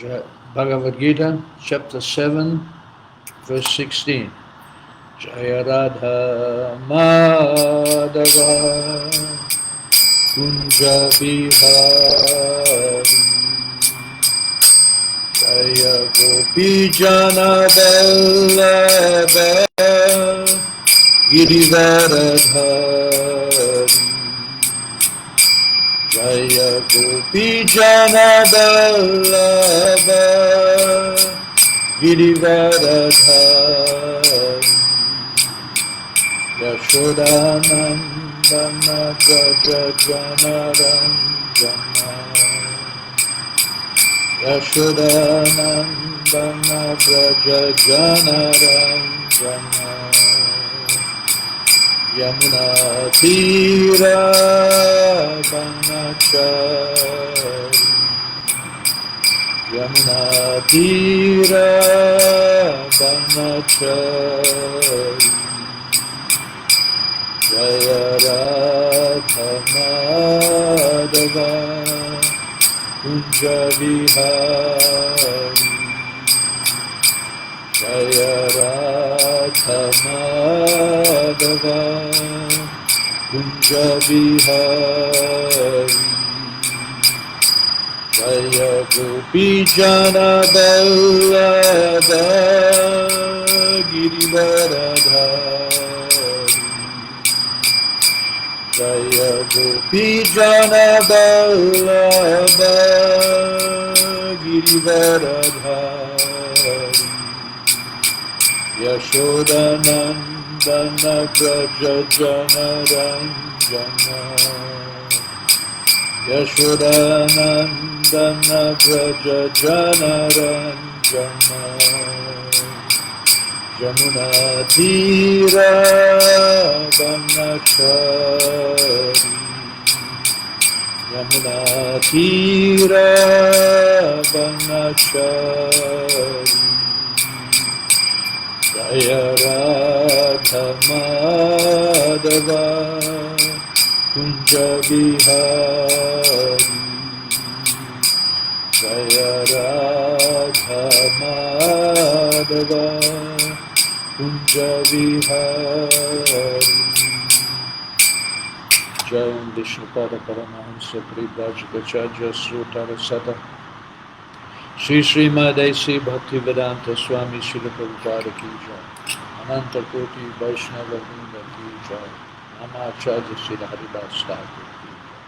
Bhagavad Gita, chapter 7, verse 16. Jaya Radha Madhava Kunja Bihari Jaya Gopi Jana Vallabha Giridharadhari Jaya Gopi Jana Vallabha Giridharadhari Yashodanandana Braja Janaranjana Yashodanandana Braja Janaranjana Yamuna Tira Banachari Yamuna Tira Banachari Jaya Radha Madhava Kunja Vihari Jaya Radha Madhava Kunja Vihari Jaya Gopi Jana Vallabha Giridharadhari Jaya Gopi Jana Vallabha Giridharadhari Yashodanandana Braja Janaranjana Yashodanandana Braja Janaranjana Yamuna Tira Banachari Yamuna Tira Banachari Jaya Radha Madhava Kunja Bihari Jaya Radha Madhava Kunja Vihari Jayam Vishnupada Paramahamsa Paribhajikacharya Srutara Sata Sri Srimadesi Bhaktivedanta Swami Srila Prabhupada Ki Jai Ananta Koti Vaishnava Vrinda Ki Jai Namacharya Srila Haridas Thakur Ki Jai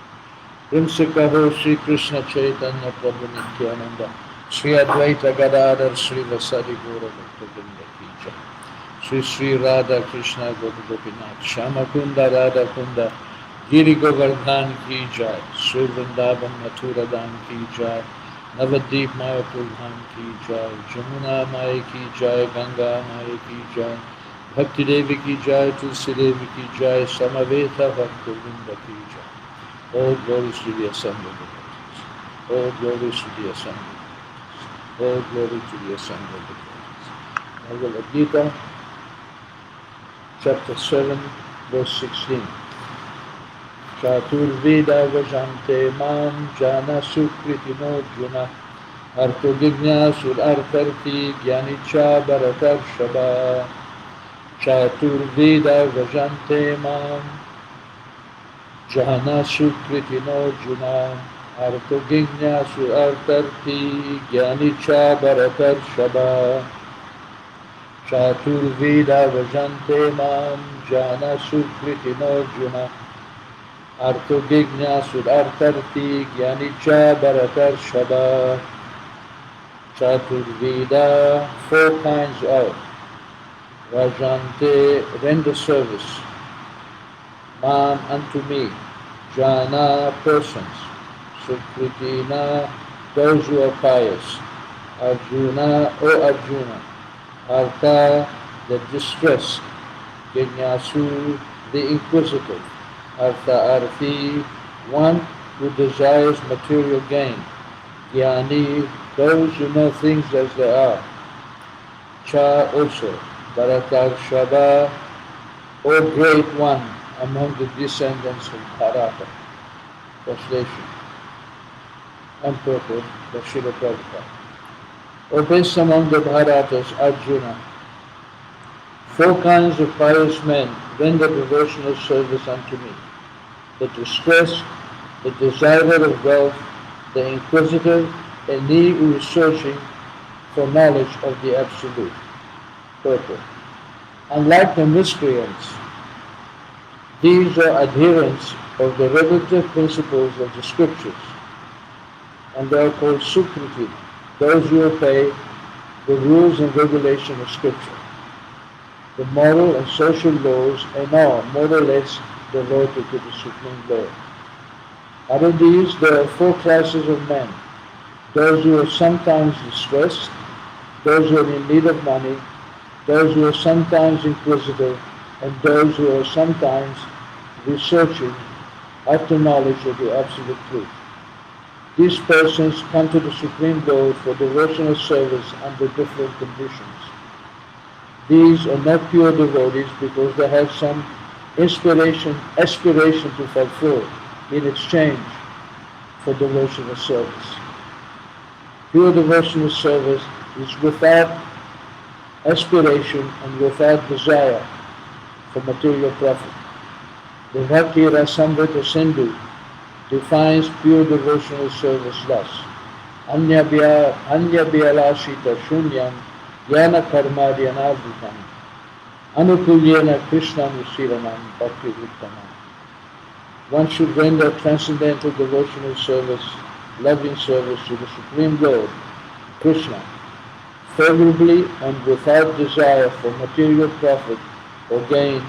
Vimsikaho Sri Krishna Chaitanya Prabhu Nityananda Sri Advaita Gadadhar Sri Vasadi Gaura Bhakta Vrinda Ki Jai Sri Sri Radha Krishna Gopi Gopinath Shama Kunda Radha Kunda Giri Govardhan Ki Jai Sri Vrindavan Mathura Dham Ki Jai Navadip Mayapur Dham Ki Jai Jamuna Mai Ki Jai Ganga Mai Ki Jai Bhakti Devi Ki Jai Tulsi Devi Ki Jai Samaveta Bhakta Vrinda Ki Jai. All glories to the assembled devotees. All glories to the assembled devotees. All glory to the assembled devotees. Bhagavad Gita chapter 7, verse 16. Chaturveda vajante mam jana sukritino juna arto jignasur artarti gyanicha bharatar shaba. Chaturveda vajante mam jana sukritino juna arto jignasur artarti gyanicha bharatar shaba. Chaturveda vajante mam jana sukritino juna Arto Jignasur Artarti Gyanicha Bharatar Shaba. Chaturveda, 4 kinds of Rajante, render service. Mam, unto me. Jana, persons. Sukritina, those who are pious. Arjuna, O Arjuna. Artha, the distressed. Jignasu, the inquisitive. Artha Arthi, one who desires material gain. Jnani, those who know things as they are. Cha also, Bharatar Shaba, O great one among the descendants of Bharata. Translation. On purpose by Srila Prabhupada. Obeyed among the Bharatas, Arjuna. 4 kinds of pious men render devotional service unto me: the distressed, the desirer of wealth, the inquisitive, and he who is searching for knowledge of the Absolute. Purport. Unlike the miscreants, these are adherents of the regulative principles of the scriptures, and they are called Sukriti, those who obey the rules and regulations of scripture, the moral and social laws, and are more or less devoted to the Supreme Lord. Out of these, there are 4 classes of men: those who are sometimes distressed, those who are in need of money, those who are sometimes inquisitive, and those who are sometimes researching after knowledge of the Absolute Truth. These persons come to the Supreme Lord for devotional service under different conditions. These are not pure devotees because they have some aspiration to fulfill in exchange for devotional service. Pure devotional service is without aspiration and without desire for material profit. The Bhakti Rasamrita Sindhu defines pure devotional service thus: Anya Vyalashita Shunyam Yana Karma Dhyanadhitam Anukulyena Krishna Nusiranam Bhakti Uttamam. One should render transcendental devotional service, loving service to the Supreme Lord, Krishna, favorably and without desire for material profit or gain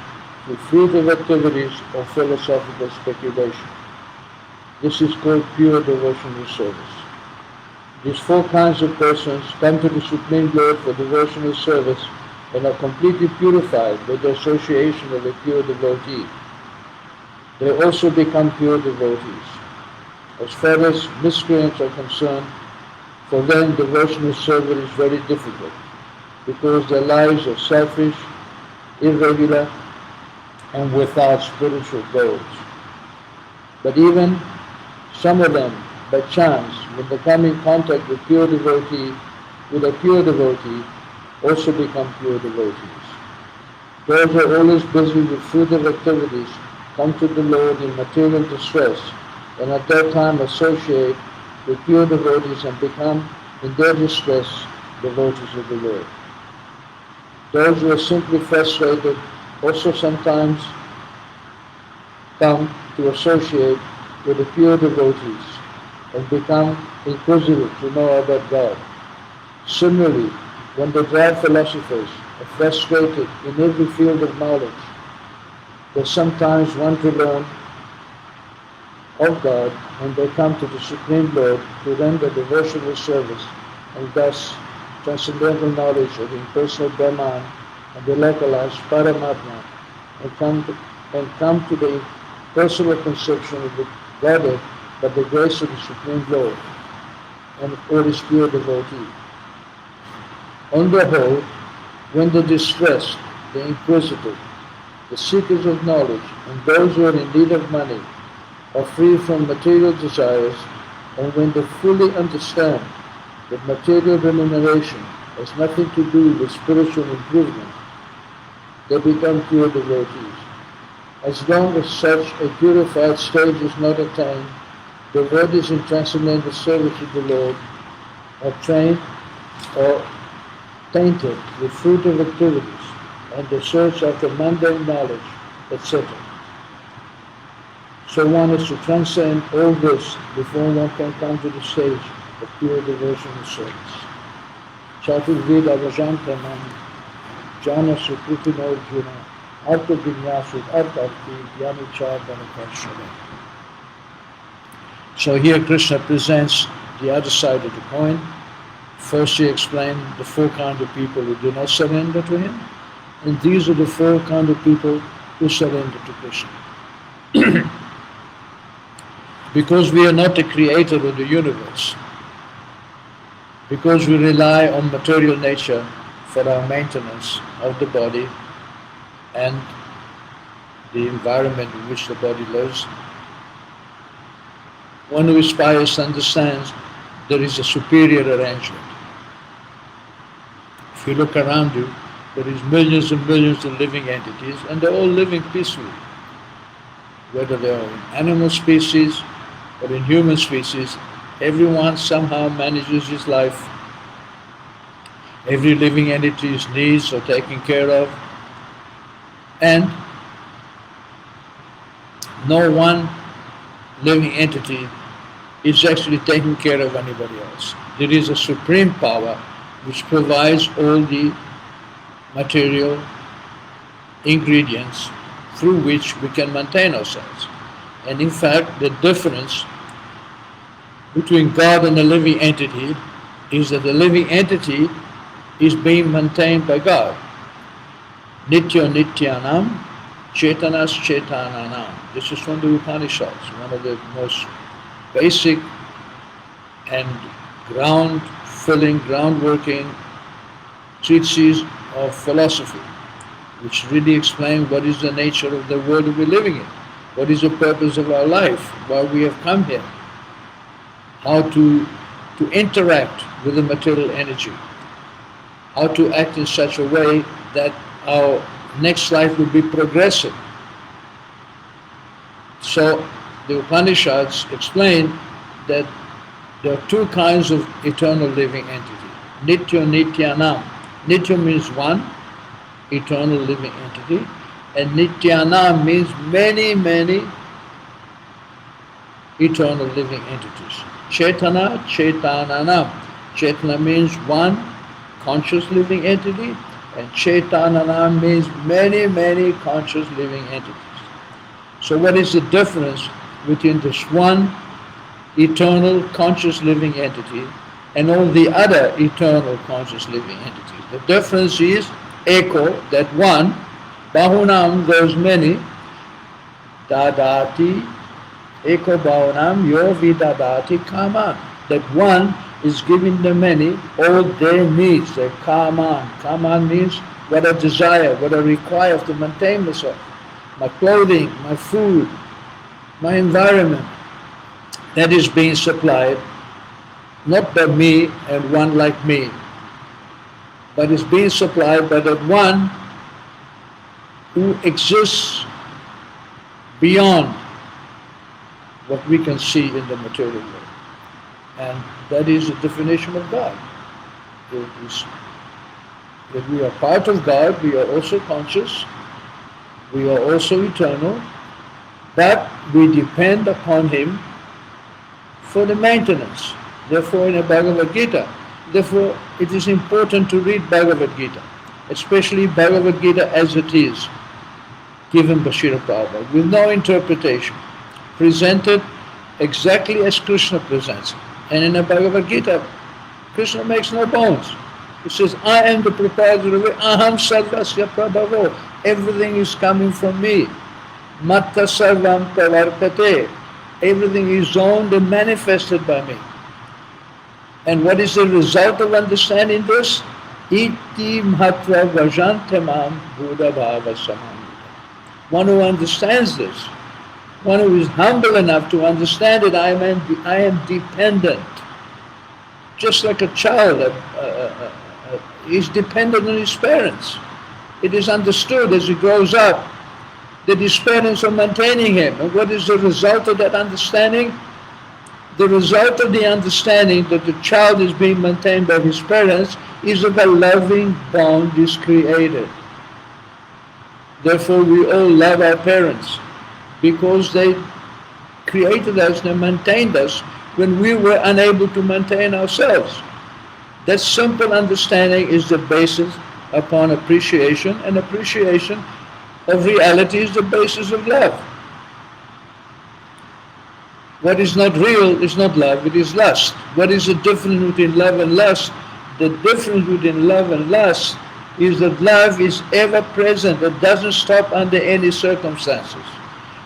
through fruitive activities or philosophical speculation. This is called pure devotional service. These 4 kinds of persons come to the Supreme Lord for devotional service and are completely purified by the association of a pure devotee. They also become pure devotees. As far as miscreants are concerned, for them devotional service is very difficult because their lives are selfish, irregular, and without spiritual goals. But even some of them, by chance, when they come in contact with a pure devotee, also become pure devotees. Those who are always busy with fruitive activities come to the Lord in material distress, and at that time associate with pure devotees and become, in their distress, devotees of the Lord. Those who are simply frustrated also sometimes come to associate with the pure devotees and become inquisitive to know about God. Similarly, when the dry philosophers are frustrated in every field of knowledge, they sometimes want to learn of God, and they come to the Supreme Lord to render devotional service, and thus transcendental knowledge of the impersonal Brahman and the localized Paramatma, and come to the personal conception of the Godhead by the grace of the Supreme Lord and all his pure devotee. On the whole, when the distressed, the inquisitive, the seekers of knowledge, and those who are in need of money are free from material desires, and when they fully understand that material remuneration has nothing to do with spiritual improvement, they become pure devotees. As long as such a purified stage is not attained, devotees in transcendental service to the Lord are trained or tainted with fruitive activities and the search after mundane knowledge, etc. So one is to transcend all this before one can come to the stage of pure devotional service. Chaturved Avajantanam Jana Sukrutino Juna Artha Vinyasu Artha Jnani Chardana. So here Krishna presents the other side of the coin. First he explained the 4 kinds of people who do not surrender to him, and these are the 4 kinds of people who surrender to Krishna. Because we are not the creator of the universe, because we rely on material nature for our maintenance of the body and the environment in which the body lives, one who aspires understands there is a superior arrangement. If you look around you, there is millions and millions of living entities, and they're all living peacefully. Whether they are in animal species or in human species, everyone somehow manages his life. Every living entity's needs are taken care of, and no one living entity is actually taking care of anybody else. There is a supreme power which provides all the material ingredients through which we can maintain ourselves. And in fact, the difference between God and a living entity is that the living entity is being maintained by God. Nitya Nityanam, Chetanas Chetananam. This is from the Upanishads, one of the most basic and ground-filling, ground-working treatises of philosophy, which really explain what is the nature of the world we're living in, what is the purpose of our life, why we have come here, how to interact with the material energy, how to act in such a way that our next life will be progressive. So the Upanishads explain that there are two kinds of eternal living entity. Nitya Nityanam. Nitya means one, eternal living entity, and Nityanam means many, many eternal living entities. Chetana, Chetananam. Chetana means one conscious living entity, and Chetananam means many, many conscious living entities. So what is the difference between this one eternal conscious living entity and all the other eternal conscious living entities? The difference is eko, that one, bahunam, those many, dadati, eko bahunam, yo vidadati kaman, that one is giving the many all their needs, their kaman. Kaman means what I desire, what I require to maintain myself, my clothing, my food, my environment. That is being supplied not by me and one like me, but is being supplied by that one who exists beyond what we can see in the material world. And that is the definition of God. It is that we are part of God, we are also conscious, we are also eternal, but we depend upon Him for the maintenance. Therefore, in the Bhagavad Gita, therefore it is important to read Bhagavad Gita, especially Bhagavad Gita as it is, given by Srila Prabhupada, with no interpretation, presented exactly as Krishna presents it. And in the Bhagavad Gita, Krishna makes no bones. He says, I am the proprietor of it, aham sarvasya prabhavo. Everything is coming from me. Matta sarvam pravartate. Everything is owned and manifested by me. And what is the result of understanding this? Iti mhatva vajantamam buddha bhava samamita. One who understands this, one who is humble enough to understand it, I am dependent. Just like a child is dependent on his parents. It is understood as he grows up that his parents are maintaining him. And what is the result of that understanding? The result of the understanding that the child is being maintained by his parents is that a loving bond is created. Therefore, we all love our parents because they created us, they maintained us when we were unable to maintain ourselves. That simple understanding is the basis upon appreciation, and appreciation of reality is the basis of love. What is not real is not love, it is lust. What is the difference between love and lust? The difference between love and lust is that love is ever present, it doesn't stop under any circumstances.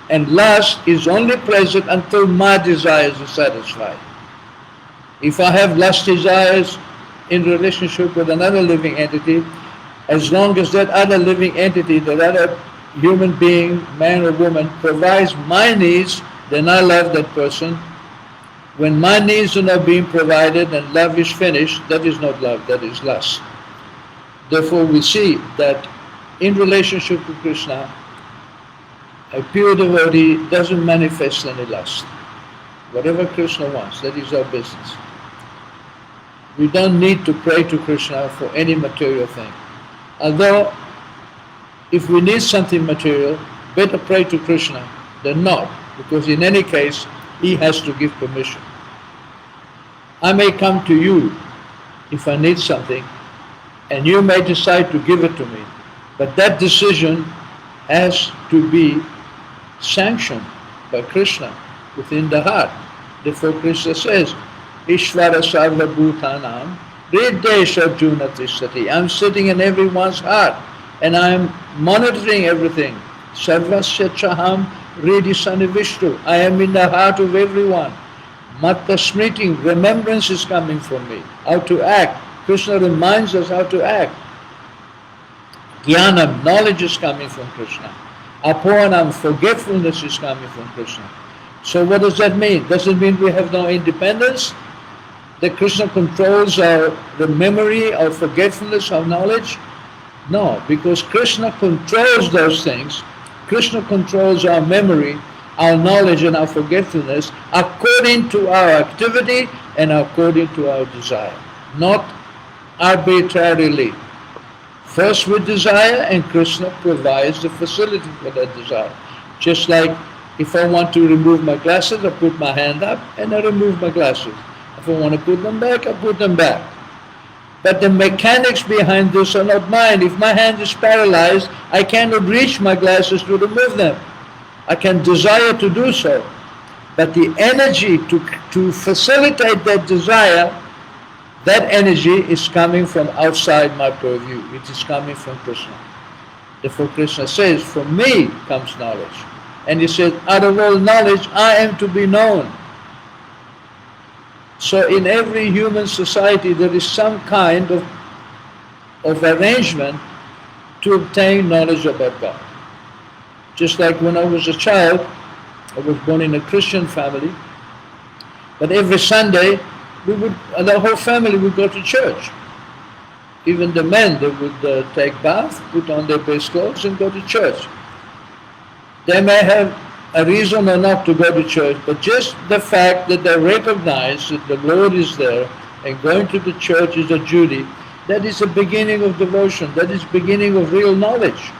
And lust is only present until my desires are satisfied. If I have lust desires in relationship with another living entity, as long as that other living entity, that other human being, man or woman, provides my needs, then I love that person. When my needs are not being provided and love is finished, that is not love, that is lust. Therefore we see that in relationship to Krishna, a pure devotee doesn't manifest any lust. Whatever Krishna wants, that is our business. We don't need to pray to Krishna for any material thing. Although, if we need something material, better pray to Krishna than not, because in any case, he has to give permission. I may come to you if I need something, and you may decide to give it to me, but that decision has to be sanctioned by Krishna within the heart. Therefore Krishna says, Ishvara Sarva Bhutanam Hridesha Arjuna Tishtati. I'm sitting in everyone's heart and I'm monitoring everything. Sarvasya Chaham Hridi Sanivishtu. I am in the heart of everyone. Matta Smriti, remembrance is coming from me. How to act. Krishna reminds us how to act. Jnanam, knowledge is coming from Krishna. Apohanam, forgetfulness is coming from Krishna. So what does that mean? Does it mean we have no independence? That Krishna controls the memory, our forgetfulness, our knowledge? No, because Krishna controls those things. Krishna controls our memory, our knowledge and our forgetfulness according to our activity and according to our desire. Not arbitrarily. First we desire and Krishna provides the facility for that desire. Just like if I want to remove my glasses, I put my hand up and I remove my glasses. If I want to put them back, I put them back. But the mechanics behind this are not mine. If my hand is paralyzed, I cannot reach my glasses to remove them. I can desire to do so. But the energy to facilitate that desire, that energy is coming from outside my purview. It is coming from Krishna. Therefore Krishna says, from me comes knowledge. And he said, out of all knowledge, I am to be known. So in every human society, there is some kind of arrangement to obtain knowledge about God. Just like when I was a child, I was born in a Christian family, but every Sunday, the whole family would go to church. Even the men, they would take bath, put on their best clothes and go to church. They may have a reason or not to go to church, but just the fact that they recognize that the Lord is there and going to the church is a duty, that is the beginning of devotion, that is the beginning of real knowledge.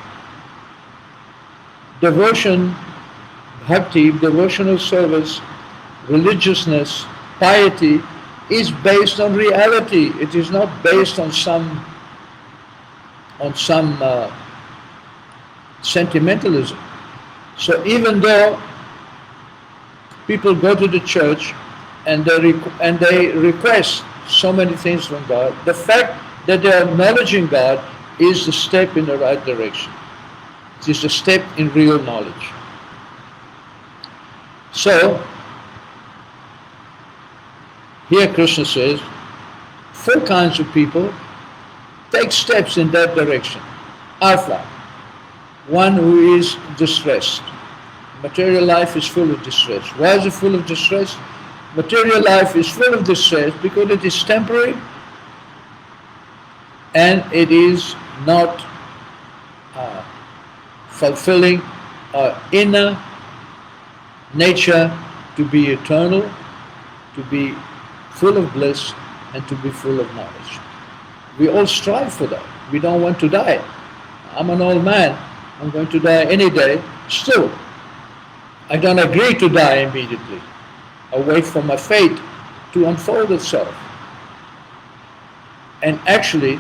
Devotion, bhakti, devotional service, religiousness, piety is based on reality. It is not based on some sentimentalism. So even though people go to the church and they request so many things from God, the fact that they are acknowledging God is a step in the right direction. It is a step in real knowledge. So, here Krishna says, 4 kinds of people take steps in that direction. Alpha, one who is distressed. Material life is full of distress. Why is it full of distress? Material life is full of distress because it is temporary and it is not fulfilling our inner nature to be eternal, to be full of bliss and to be full of knowledge. We all strive for that. We don't want to die. I'm an old man. I'm going to die any day. Still, I don't agree to die immediately. I wait for my fate to unfold itself. And actually,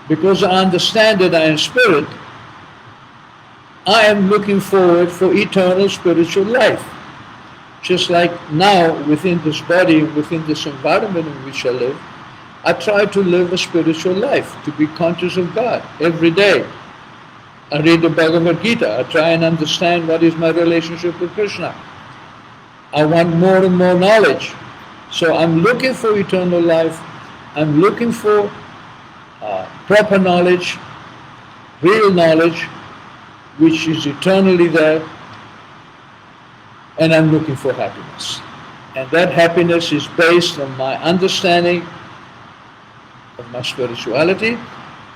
because I understand that I am spirit, I am looking forward for eternal spiritual life. Just like now, within this body, within this environment in which I live, I try to live a spiritual life, to be conscious of God every day. I read the Bhagavad Gita. I try and understand what is my relationship with Krishna. I want more and more knowledge. So I'm looking for eternal life. I'm looking for proper knowledge, real knowledge, which is eternally there. And I'm looking for happiness. And that happiness is based on my understanding of my spirituality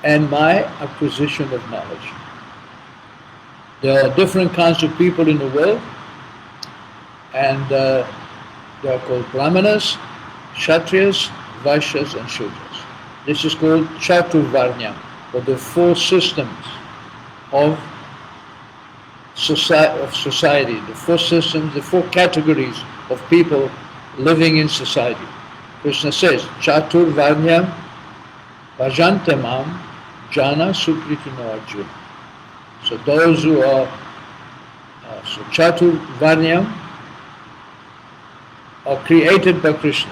and my acquisition of knowledge. There are different kinds of people in the world, and they are called Brahmanas, Kshatriyas, Vaishyas, and Shudras. This is called Chaturvarnya, or the four systems of society, the four systems, the four categories of people living in society. Krishna says, Chaturvarnyam bhajante mam jana sukritino arjuna. So those who are, so Chaturvarnyam are created by Krishna.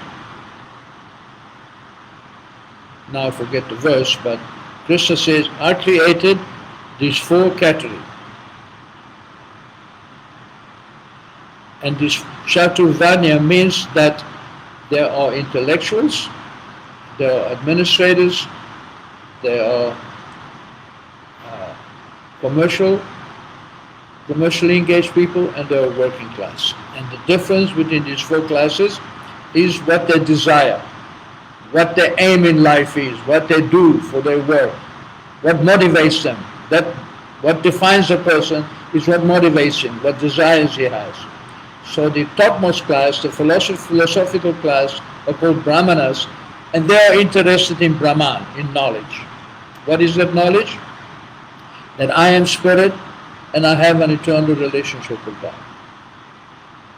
Now I forget the verse, but Krishna says, I created these four categories. And this Chaturvarnya means that there are intellectuals, there are administrators, there are commercially engaged people, and there are working class. And the difference between these four classes is what they desire, what their aim in life is, what they do for their work, what motivates them. That what defines a person is what motivates him, what desires he has. So the topmost class, the philosophical class, are called Brahmanas, and they are interested in Brahman, in knowledge. What is that knowledge? That I am spirit and I have an eternal relationship with God.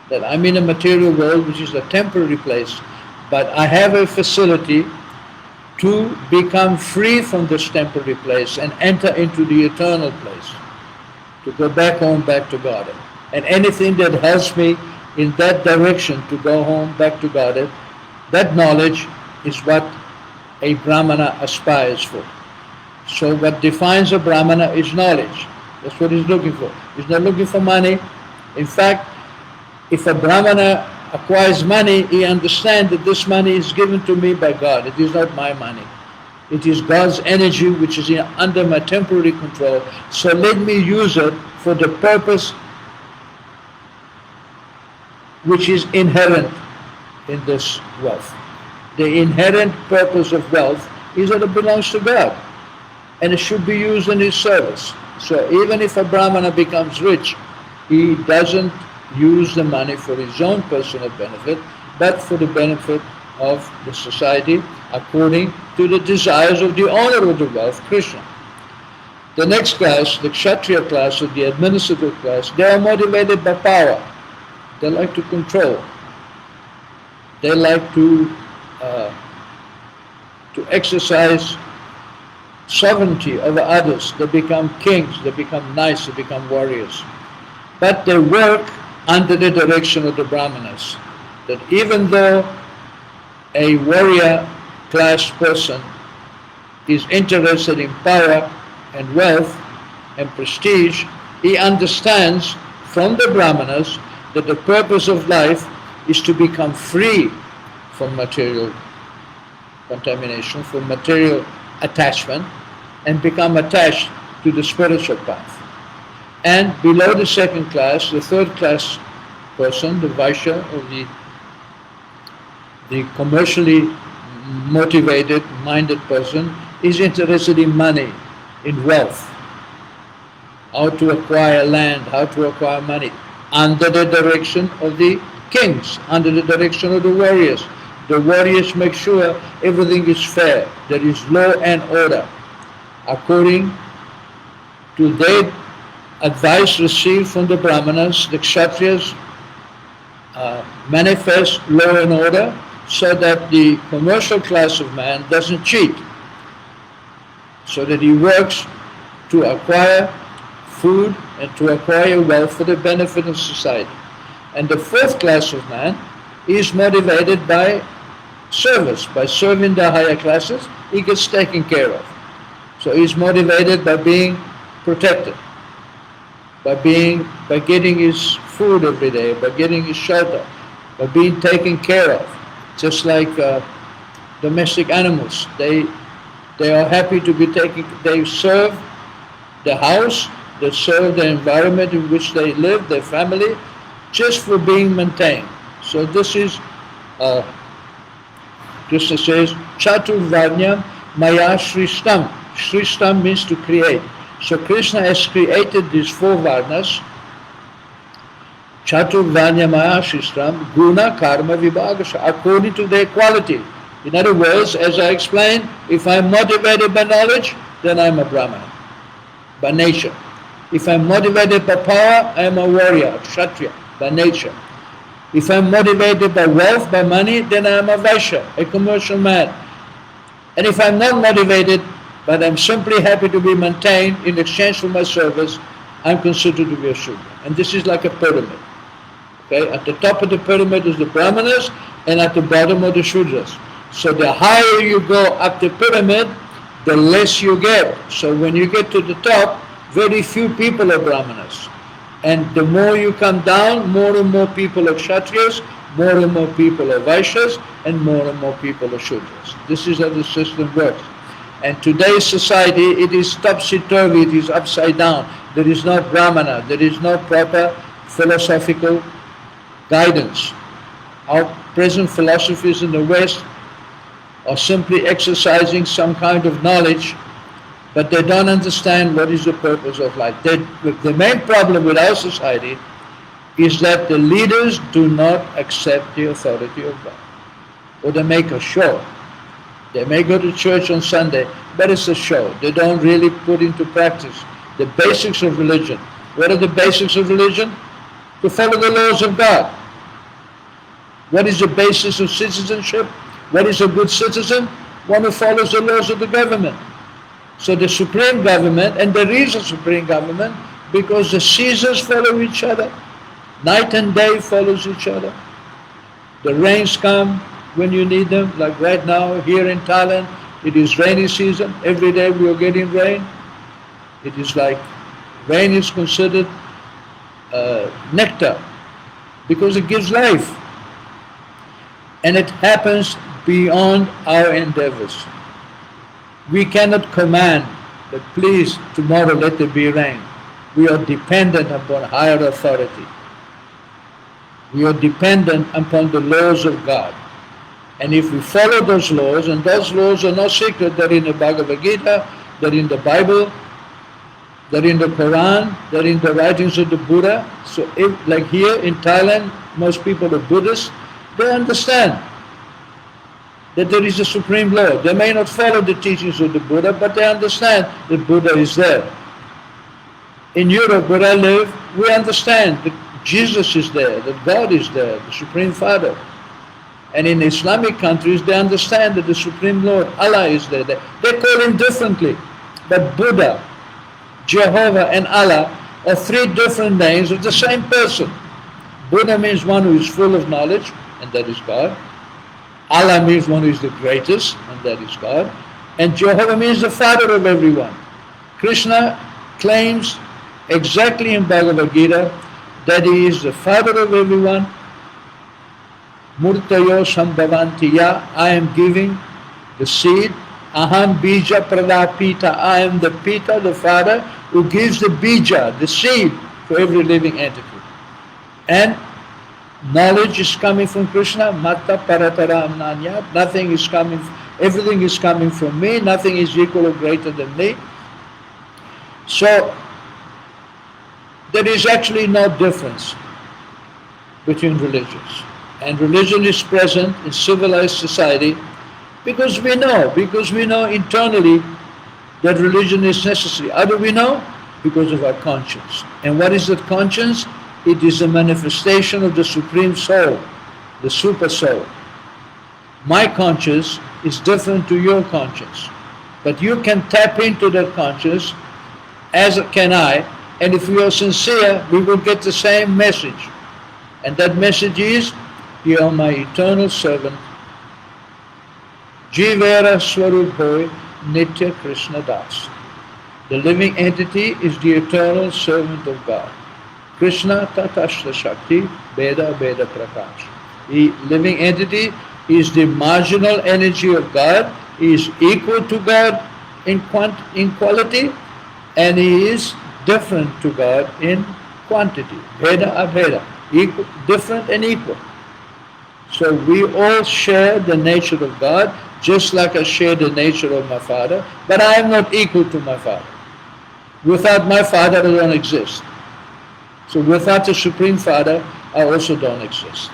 That I'm in a material world, which is a temporary place, but I have a facility to become free from this temporary place and enter into the eternal place, to go back home, back to God. And anything that helps me in that direction to go home, back to God, that knowledge is what a Brahmana aspires for. So what defines a Brahmana is knowledge. That's what he's looking for. He's not looking for money. In fact, if a Brahmana acquires money, he understands that this money is given to me by God. It is not my money. It is God's energy which is under my temporary control. So let me use it for the purpose which is inherent in this wealth. The inherent purpose of wealth is that it belongs to God, and it should be used in His service. So even if a Brahmana becomes rich, he doesn't use the money for his own personal benefit, but for the benefit of the society according to the desires of the owner of the wealth, Krishna. The next class, the Kshatriya class, or the administrative class, they are motivated by power. They like to control. They like to exercise sovereignty over others. They become kings, they become knights, they become warriors. But they work under the direction of the Brahmanas. That even though a warrior class person is interested in power and wealth and prestige, he understands from the Brahmanas that the purpose of life is to become free from material contamination, from material attachment, and become attached to the spiritual path. And below the second class, the third class person, the Vaishya, or the commercially motivated, minded person, is interested in money, in wealth, how to acquire land, how to acquire money, under the direction of the kings, under the direction of the warriors. The warriors make sure everything is fair, there is law and order, according to their advice received from the Brahmanas. The Kshatriyas manifest law and order so that the commercial class of man doesn't cheat, so that he works to acquire food and to acquire wealth for the benefit of society. And the fourth class of man is motivated by service, by serving the higher classes. He gets taken care of. So he's motivated by being protected, by getting his food every day, by getting his shelter, by being taken care of. Just like domestic animals, they are happy to be taken. They serve the house, they serve the environment in which they live, their family, just for being maintained. So this is, Krishna says, Chaturvarnyam maya shrishtam Srishtam means to create. So Krishna has created these four varnas, Chaturvanyamaya Srishtam, Guna, Karma, Vibhagasha, according to their quality. In other words, as I explained, if I'm motivated by knowledge, then I'm a Brahmana, by nature. If I'm motivated by power, I'm a warrior, Kshatriya, by nature. If I'm motivated by wealth, by money, then I'm a Vaishya, a commercial man. And if I'm not motivated, but I'm simply happy to be maintained in exchange for my service, I'm considered to be a Shudra. And this is like a pyramid. Okay? At the top of the pyramid is the Brahmanas, and at the bottom are the Shudras. So the higher you go up the pyramid, the less you get. So when you get to the top, very few people are Brahmanas. And the more you come down, more and more people are Kshatriyas, more and more people are Vaishyas, and more people are Shudras. This is how the system works. And today's society, it is topsy-turvy, it is upside down. There is no Brahmana, there is no proper philosophical guidance. Our present philosophies in the West are simply exercising some kind of knowledge, but they don't understand what is the purpose of life. The main problem with our society is that the leaders do not accept the authority of God. Or they make a show. They may go to church on Sunday, but it's a show. They don't really put into practice the basics of religion. What are the basics of religion? To follow the laws of God. What is the basis of citizenship? What is a good citizen? One who follows the laws of the government. So the supreme government, and there is a supreme government because the seasons follow each other. Night and day follows each other. The rains come when you need them, like right now here in Thailand, it is rainy season. Every day we are getting rain. It is like rain is considered nectar because it gives life. And it happens beyond our endeavors. We cannot command that please tomorrow let there be rain. We are dependent upon higher authority. We are dependent upon the laws of God. And if we follow those laws, and those laws are not secret, they're in the Bhagavad Gita, they're in the Bible, they're in the Quran, they're in the writings of the Buddha. So if, like here in Thailand, most people are Buddhists, they understand that there is a supreme law. They may not follow the teachings of the Buddha, but they understand that Buddha is there. In Europe, where I live, we understand that Jesus is there, that God is there, the Supreme Father. And in Islamic countries, they understand that the Supreme Lord, Allah, is there. They call him differently. But Buddha, Jehovah, and Allah are three different names of the same person. Buddha means one who is full of knowledge, and that is God. Allah means one who is the greatest, and that is God. And Jehovah means the father of everyone. Krishna claims exactly in Bhagavad Gita that he is the father of everyone. Murtayo sambhavantiya, I am giving the seed. Aham bija pradapita, I am the pita, the father, who gives the bija, the seed, for every living entity. And knowledge is coming from Krishna, matta parataram nanyat, nothing is coming, everything is coming from me, nothing is equal or greater than me. So, there is actually no difference between religions. And religion is present in civilized society because we know internally that religion is necessary. How do we know? Because of our conscience. And what is that conscience? It is a manifestation of the Supreme Soul, the Super Soul. My conscience is different to your conscience. But you can tap into that conscience, as can I, and if we are sincere, we will get the same message. And that message is, you are my eternal servant. Jivera Swarubhoy Nitya Krishna Das. The living entity is the eternal servant of God. Krishna Tatashta Shakti Veda Veda Prakash. The living entity is the marginal energy of God. He is equal to God in quality, and he is different to God in quantity. Veda Abheda. Different and equal. So we all share the nature of God, just like I share the nature of my Father, but I am not equal to my Father. Without my Father, I don't exist. So without the Supreme Father, I also don't exist.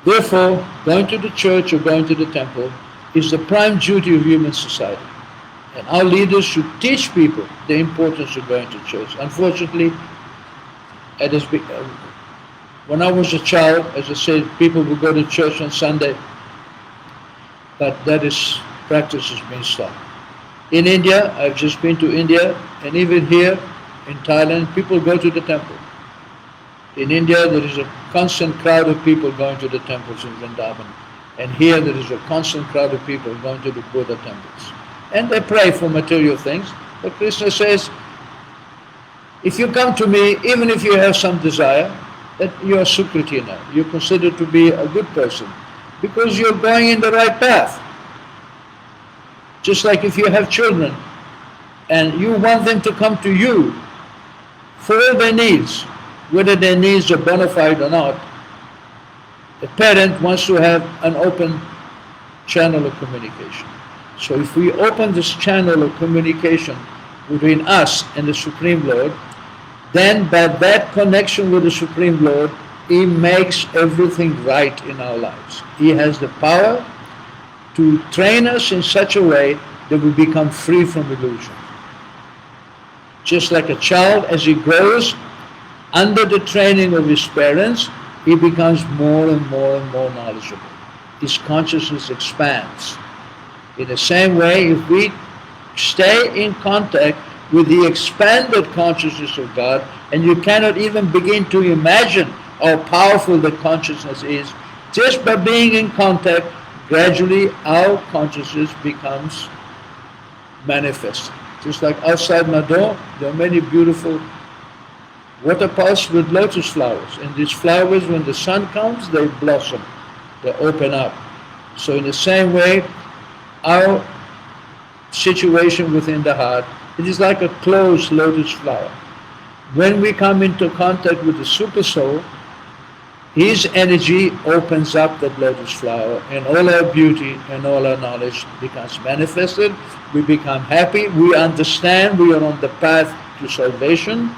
Therefore, going to the church or going to the temple is the prime duty of human society. And our leaders should teach people the importance of going to church. Unfortunately, it has been, when I was a child, as I said, people would go to church on Sunday, but practice has been stopped. In India, I've just been to India, and even here in Thailand, people go to the temple. In India, there is a constant crowd of people going to the temples in Vrindavan. And here, there is a constant crowd of people going to the Buddha temples. And they pray for material things. But Krishna says, if you come to me, even if you have some desire, that you are Sukriti now. You're considered to be a good person because you're going in the right path. Just like if you have children and you want them to come to you for all their needs, whether their needs are bona fide or not, the parent wants to have an open channel of communication. So if we open this channel of communication between us and the Supreme Lord, then by that connection with the Supreme Lord, He makes everything right in our lives. He has the power to train us in such a way that we become free from illusion. Just like a child, as he grows, under the training of his parents, he becomes more and more and more knowledgeable. His consciousness expands. In the same way, if we stay in contact with the expanded consciousness of God, and you cannot even begin to imagine how powerful the consciousness is, just by being in contact, gradually our consciousness becomes manifested. Just like outside my door, there are many beautiful waterfalls with lotus flowers. And these flowers, when the sun comes, they blossom, they open up. So in the same way, our situation within the heart, it is like a closed lotus flower. When we come into contact with the Super Soul, His energy opens up that lotus flower, and all our beauty and all our knowledge becomes manifested. We become happy, we understand we are on the path to salvation.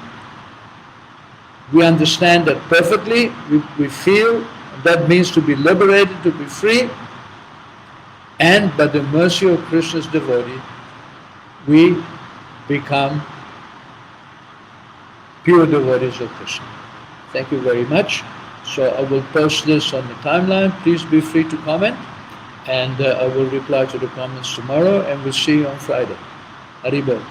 We understand that perfectly, we feel that means to be liberated, to be free, and by the mercy of Krishna's devotee, we become pure devotees of Krishna. Thank you very much. So I will post this on the timeline. Please be free to comment, and I will reply to the comments tomorrow, and we'll see you on Friday. Haribol.